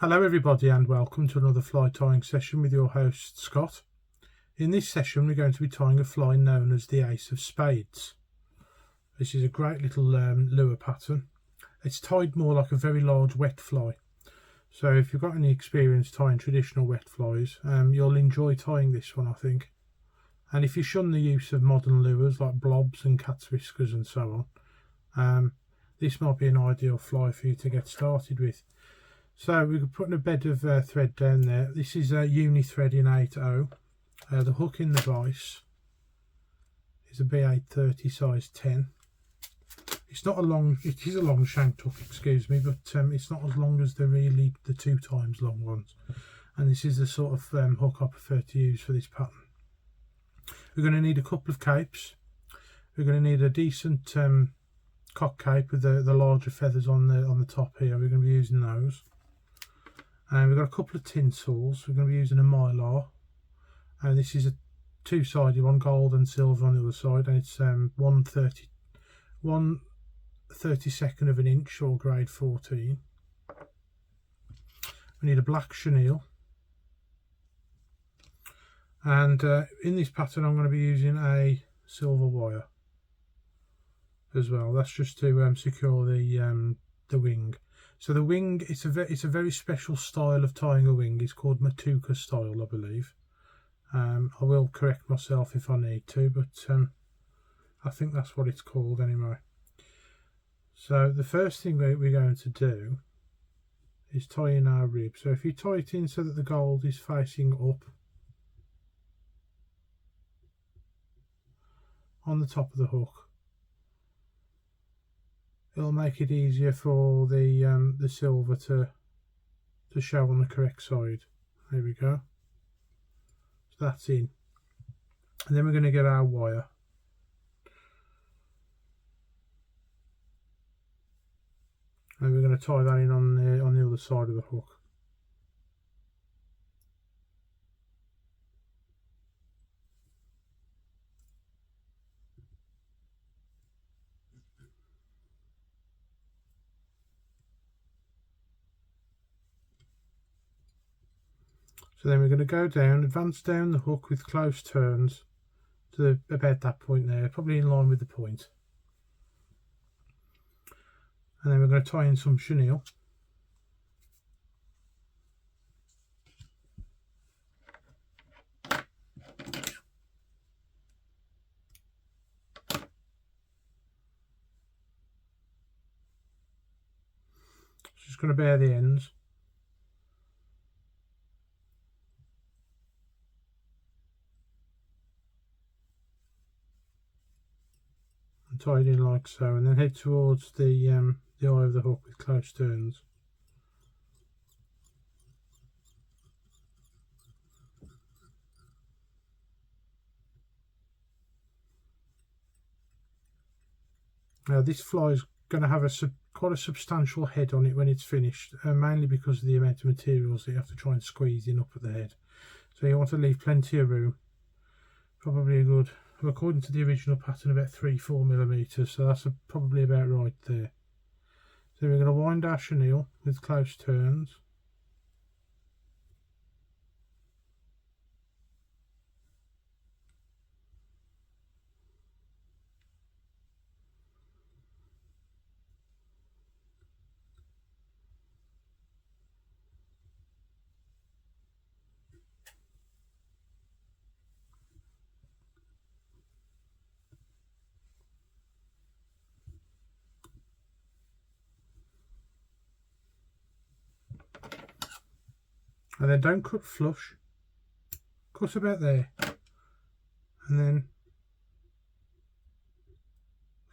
Hello everybody and welcome to another fly tying session with your host Scott. In this session we're going to be tying a fly known as the Ace of Spades. This is a great little lure pattern. It's tied more like a very large wet fly. So if you've got any experience tying traditional wet flies, you'll enjoy tying this one, I think. And if you shun the use of modern lures like blobs and cat's whiskers and so on, this might be an ideal fly for you to get started with. So we're putting a bed of thread down there. This is a uni thread in 8/0. The hook in the vise is a B830 size 10. It's not a long, it is a long shanked hook, excuse me, but it's not as long as the 2 times long ones. And this is the sort of hook I prefer to use for this pattern. We're going to need a couple of capes. We're going to need a decent cock cape with the larger feathers on the top here. We're going to be using those. And we've got a couple of tinsels. We're going to be using a mylar, and this is a 2-sided one, gold and silver on the other side, and it's 1/32 of an inch or grade 14. We need a black chenille, and in this pattern I'm going to be using a silver wire as well. That's just to secure the wing. So the wing, it's a very special style of tying a wing. It's called Matuka style, I believe. I will correct myself if I need to, but I think that's what it's called anyway. So the first thing we're going to do is tie in our rib. So if you tie it in so that the gold is facing up on the top of the hook, it'll make it easier for the silver to show on the correct side. There we go. So that's in. And then we're going to get our wire. And we're going to tie that in on the other side of the hook. So then we're going to go down, advance down the hook with close turns to about that point there, probably in line with the point. And then we're going to tie in some chenille. Just going to bare the ends. Tie it in like so, and then head towards the eye of the hook with close turns. Now this fly is going to have quite a substantial head on it when it's finished, mainly because of the amount of materials that you have to try and squeeze in up at the head. So you want to leave plenty of room, probably a good, according to the original pattern, about 3-4 millimeters, so that's probably about right there. So we're going to wind our chenille with close turns. And then don't cut flush, cut about there, and then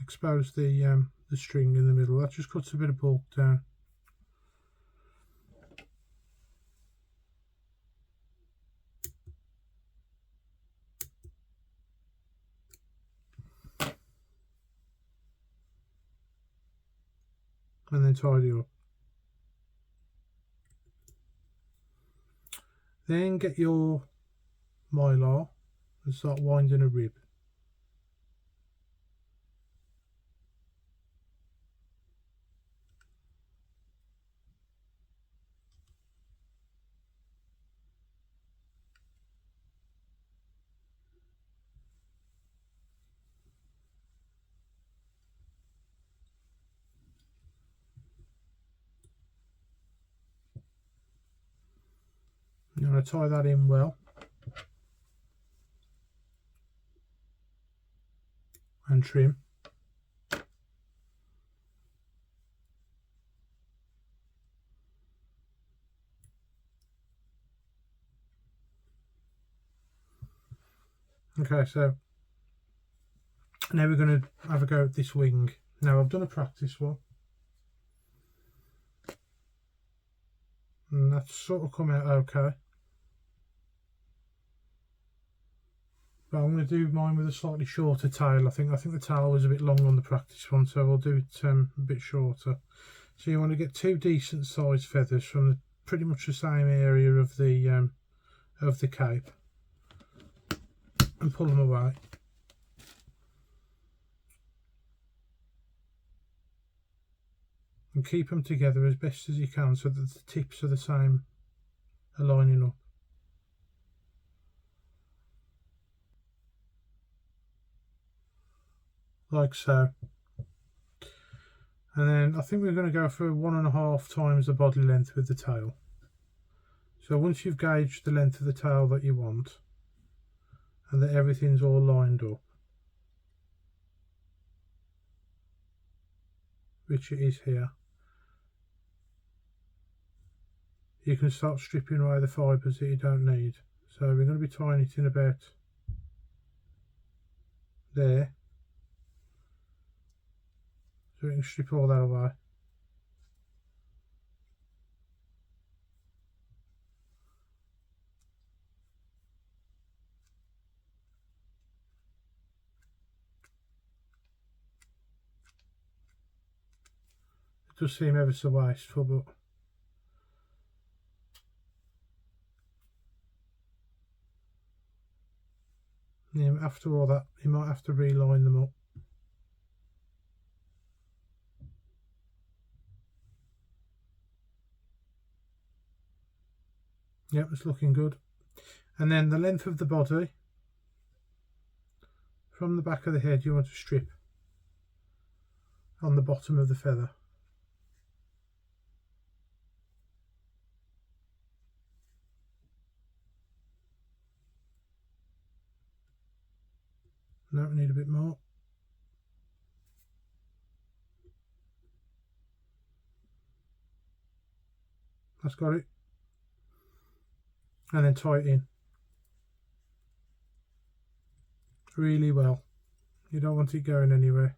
expose the string in the middle. That just cuts a bit of bulk down. And then tidy up. Then get your mylar and start winding a rib. going to tie that in well and trim. Okay, so now we're going to have a go at this wing. Now I've done a practice one, and that's sort of come out okay. But I'm going to do mine with a slightly shorter tail. I think the tail was a bit long on the practice one, so I'll do it a bit shorter. So you want to get two decent sized feathers from pretty much the same area of the cape, and pull them away. And keep them together as best as you can so that the tips are the same, are lining up. Like so. And then I think we're going to go for 1.5 times the body length with the tail. So once you've gauged the length of the tail that you want, and that everything's all lined up, which it is here, you can start stripping away the fibres that you don't need. So we're going to be tying it in about there, so we can strip all that away. It does seem ever so wasteful, but yeah, after all that you might have to reline them up. Yep, it's looking good. And then the length of the body from the back of the head you want to strip on the bottom of the feather. No, we need a bit more. That's got it. And then tie it in really well. You don't want it going anywhere.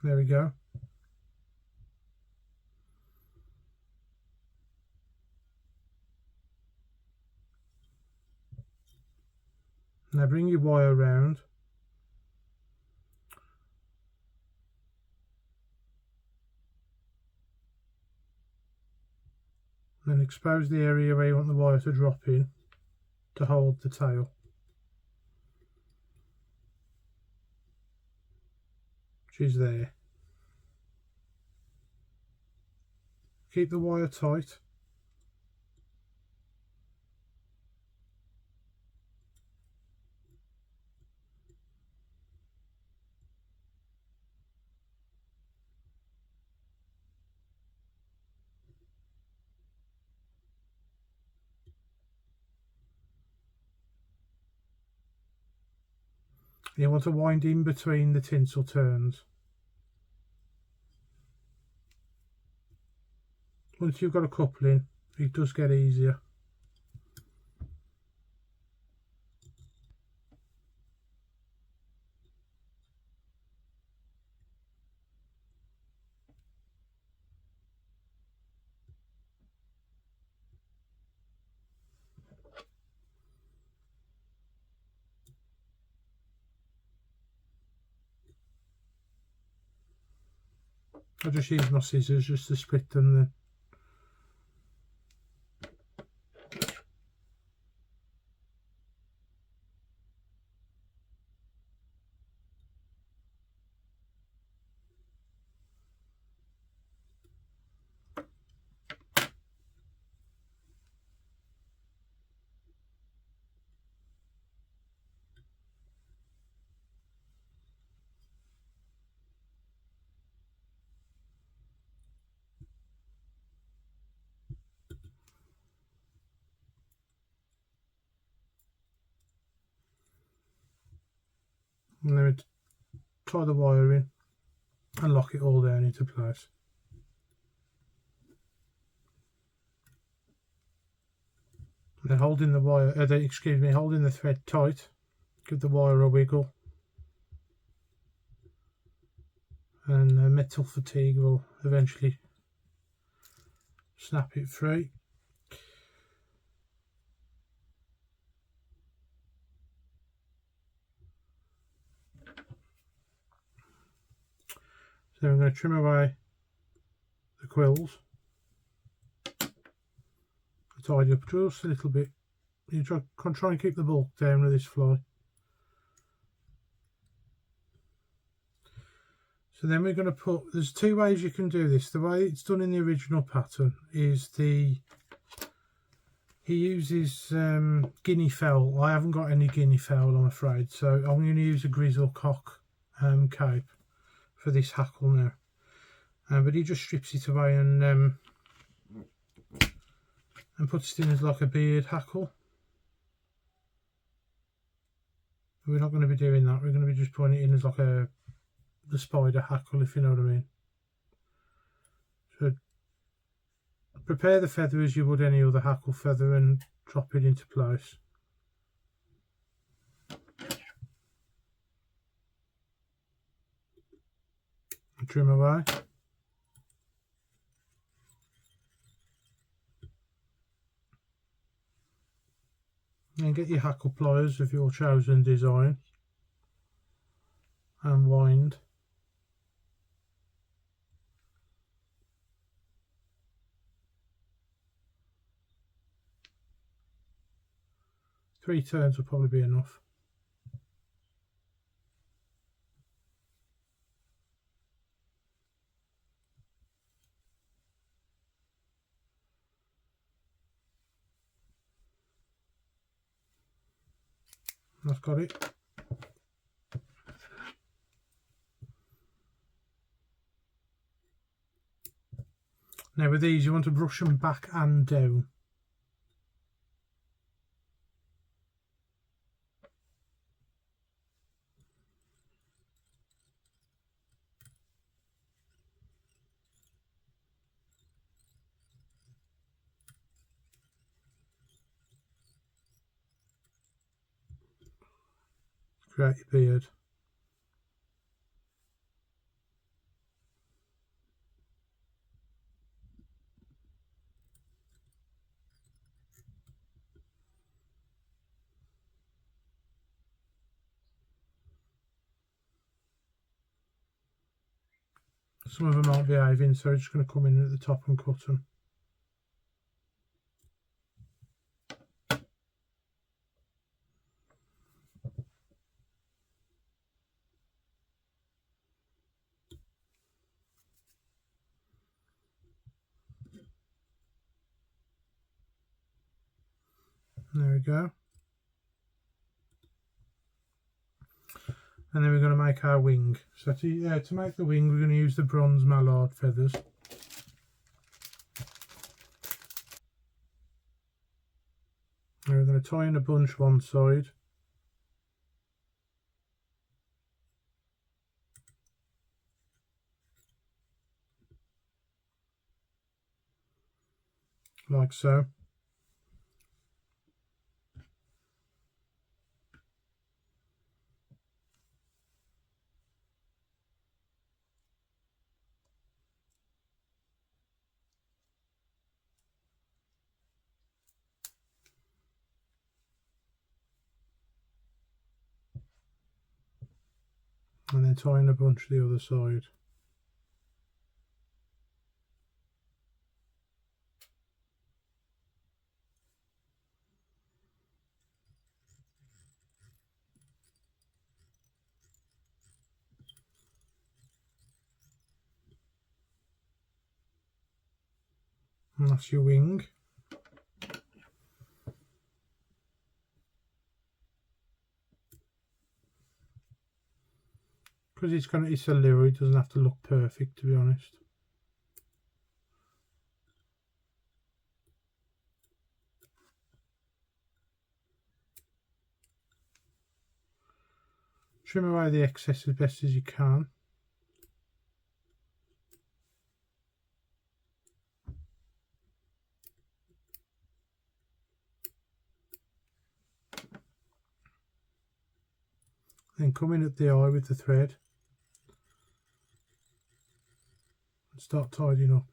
There we go. Now bring your wire round and expose the area where you want the wire to drop in to hold the tail, which is there. Keep the wire tight. You want to wind in between the tinsel turns. Once you've got a coupling, it does get easier. I just use my scissors just to split them then. And then we tie the wire in and lock it all down into place. And then holding the wire, holding the thread tight, give the wire a wiggle, and metal fatigue will eventually snap it free. So I'm going to trim away the quills, tidy up just a little bit. You try and keep the bulk down with this fly. So then we're going to put, there's two ways you can do this. The way it's done in the original pattern is he uses guinea fowl. I haven't got any guinea fowl, I'm afraid, so I'm going to use a grizzle cock cape for this hackle now. But he just strips it away and puts it in as like a beard hackle. We're not going to be doing that. We're going to be just putting it in as like the spider hackle, if you know what I mean. So prepare the feather as you would any other hackle feather and drop it into place. And trim away. And get your hackle pliers of your chosen design and wind. Three turns will probably be enough. I've got it. Now with these you want to brush them back and down. Create your beard. Some of them aren't behaving, so I'm just going to come in at the top and cut them. There we go. And then we're going to make our wing. So to make the wing, we're going to use the bronze mallard feathers. And we're going to tie in a bunch one side. Like so. And then tie in a bunch the other side. And that's your wing. Because it's a lure, it doesn't have to look perfect, to be honest. Trim away the excess as best as you can. Then come in at the eye with the thread and start tidying up.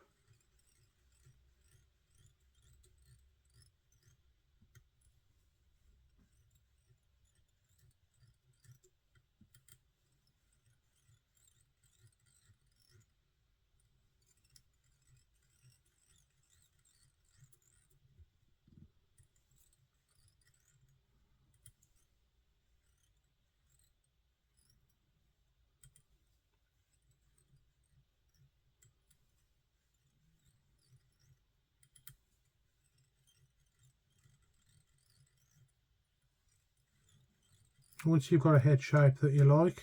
Once you've got a head shape that you like,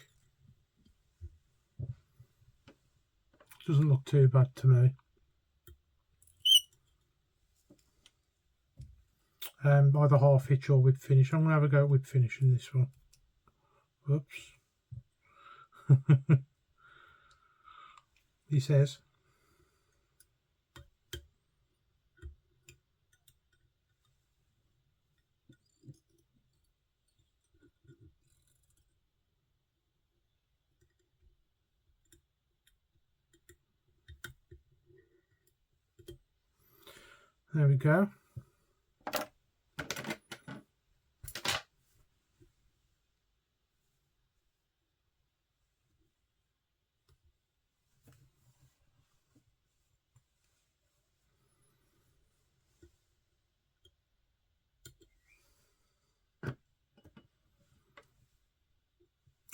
doesn't look too bad to me. Either half hitch or whip finish. I'm going to have a go at whip finish in this one. Whoops. He says. There we go.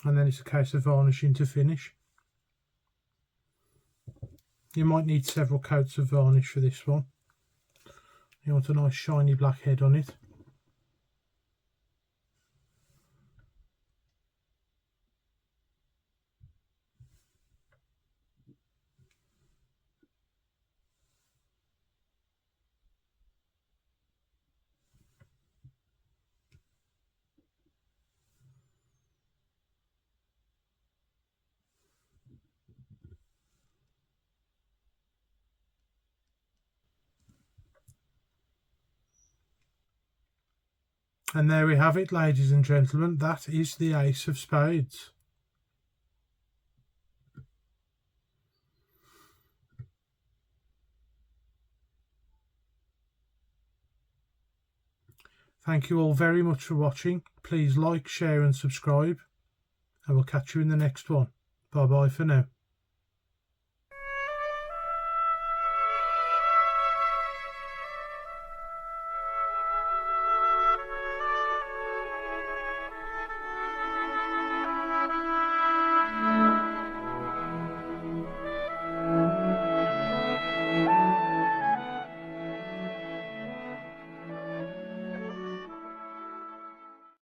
And then it's a case of varnishing to finish. You might need several coats of varnish for this one. You want a nice shiny black head on it. And there we have it, ladies and gentlemen. That is the ace of spades. Thank you all very much for watching. Please like, share and subscribe. And we'll catch you in the next one. Bye bye for now.